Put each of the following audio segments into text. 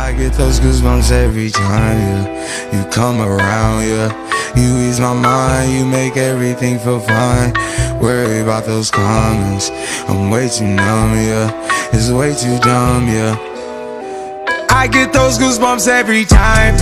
I get those goosebumps every time, yeah. You come around, yeah. You ease my mind, you make everything feel fine. Worry about those comments, I'm way too numb, yeah. It's way too dumb, yeah. I get those goosebumps every time.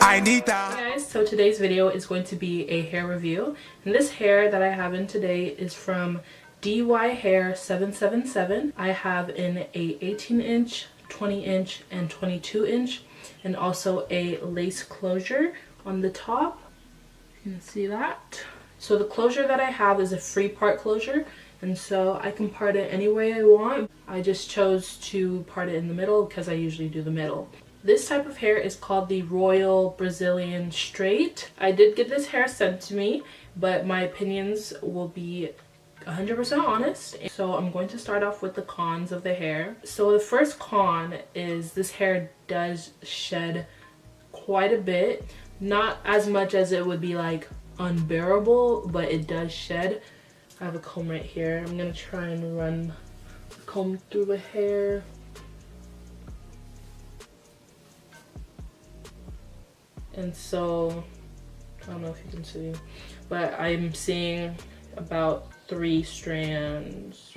I need that. Hey guys, so today's video is going to be a hair review, and this hair that I have in today is from Dyhair777. I have in a 18-inch, 20-inch, and 22-inch, and also a lace closure on the top. You can see that. So the closure that I have is a free part closure, and so I can part it any way I want. I just chose to part it in the middle because I usually do the middle. This type of hair is called the Royal Brazilian Straight. I did get this hair sent to me, but my opinions will be 100% honest. So I'm going to start off with the cons of the hair. So the first con is this hair does shed quite a bit. Not as much as it would be like unbearable, but it does shed. I have a comb right here. I'm gonna try and run the comb through the hair. And so, I don't know if you can see, but I'm seeing about 3 strands,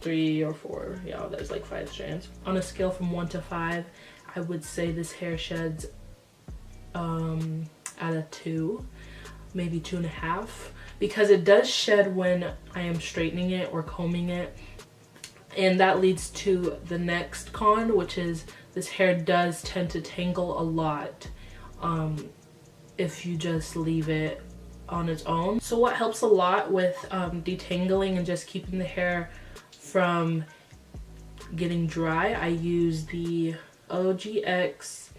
3 or 4, yeah, there's like 5 strands. On a scale from 1 to 5, I would say this hair sheds at a 2, maybe 2.5, because it does shed when I am straightening it or combing it. And that leads to the next con, which is this hair does tend to tangle a lot if you just leave it on its own. So what helps a lot with detangling and just keeping the hair from getting dry, I use the OGX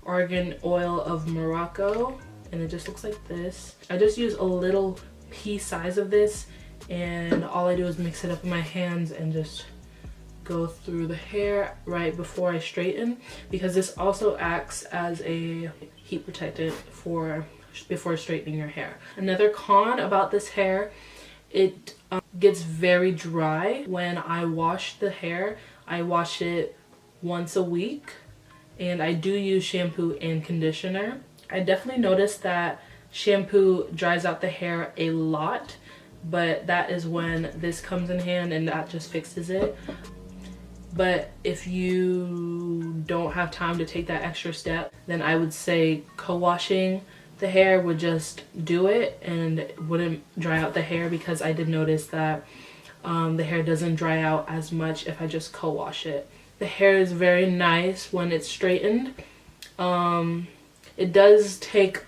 Argan Oil of Morocco, and it just looks like this. I just use a little pea size of this, and all I do is mix it up in my hands and just go through the hair right before I straighten, because this also acts as a heat protectant before straightening your hair. Another con about this hair, it gets very dry when I wash the hair. I wash it once a week, and I do use shampoo and conditioner. I definitely noticed that shampoo dries out the hair a lot, but that is when this comes in hand, and that just fixes it. But if you don't have time to take that extra step, then I would say co-washing the hair would just do it and it wouldn't dry out the hair, because I did notice that the hair doesn't dry out as much if I just co-wash it. The hair is very nice when it's straightened. It does take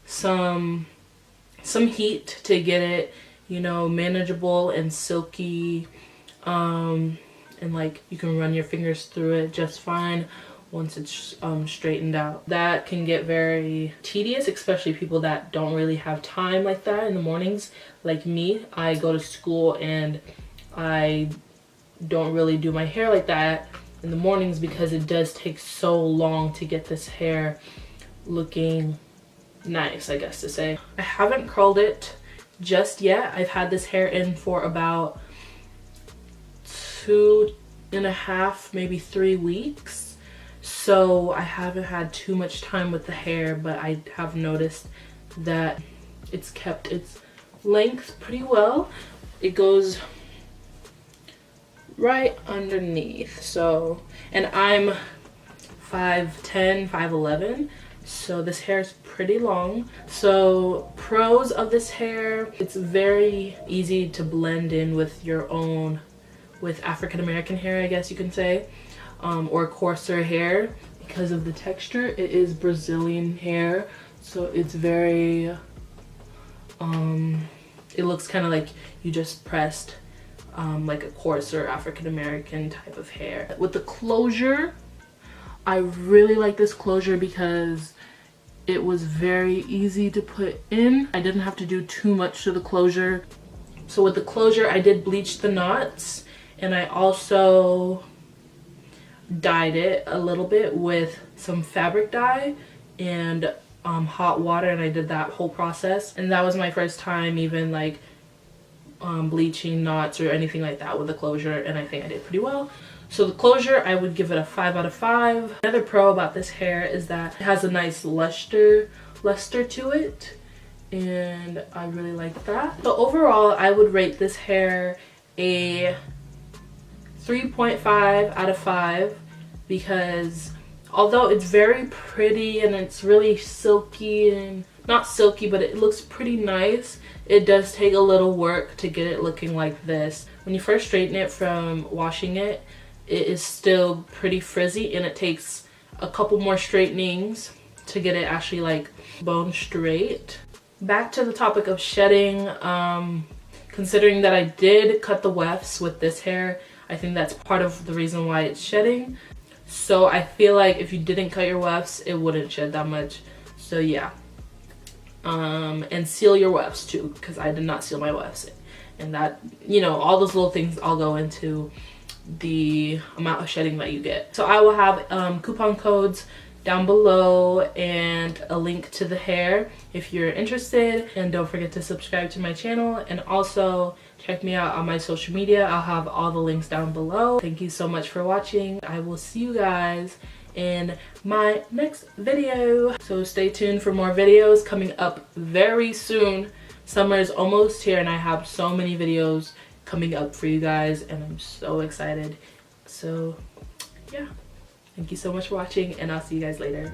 some heat to get it, you know, manageable and silky, and like you can run your fingers through it just fine once it's straightened out. That can get very tedious, especially people that don't really have time like that in the mornings. Like me, I go to school and I don't really do my hair like that in the mornings because it does take so long to get this hair looking nice, I guess to say. I haven't curled it just yet. I've had this hair in for about 2.5, maybe 3 weeks, so I haven't had too much time with the hair, but I have noticed that it's kept its length pretty well. It goes right underneath, so, and I'm 5'10", 5'11", so this hair is pretty long. So pros of this hair, it's very easy to blend in with your own, with African American hair, I guess you can say, or coarser hair, because of the texture. It is Brazilian hair, so it's very it looks kind of like you just pressed like a coarser African American type of hair. With the closure, I really like this closure because it was very easy to put in. I didn't have to do too much to the closure. So with the closure, I did bleach the knots, and I also dyed it a little bit with some fabric dye and hot water, and I did that whole process. And that was my first time even like bleaching knots or anything like that with the closure, and I think I did pretty well. So the closure, I would give it a 5 out of 5. Another pro about this hair is that it has a nice luster to it, and I really like that. So overall, I would rate this hair a 3.5 out of 5 because although it's very pretty and it's really silky, and not silky, but it looks pretty nice, it does take a little work to get it looking like this. When you first straighten it from washing it, it is still pretty frizzy, and it takes a couple more straightenings to get it actually like bone straight. Back to the topic of shedding, considering that I did cut the wefts with this hair, I think that's part of the reason why it's shedding. So I feel like if you didn't cut your wefts, it wouldn't shed that much. So yeah. And seal your wefts too, because I did not seal my wefts. And that, you know, all those little things all go into the amount of shedding that you get. So I will have coupon codes down below and a link to the hair if you're interested, and don't forget to subscribe to my channel, and also check me out on my social media. I'll have all the links down below. Thank you so much for watching. I will see you guys in my next video, so stay tuned for more videos coming up very soon. Summer is almost here and I have so many videos coming up for you guys, and I'm so excited. So yeah, thank you so much for watching, and I'll see you guys later.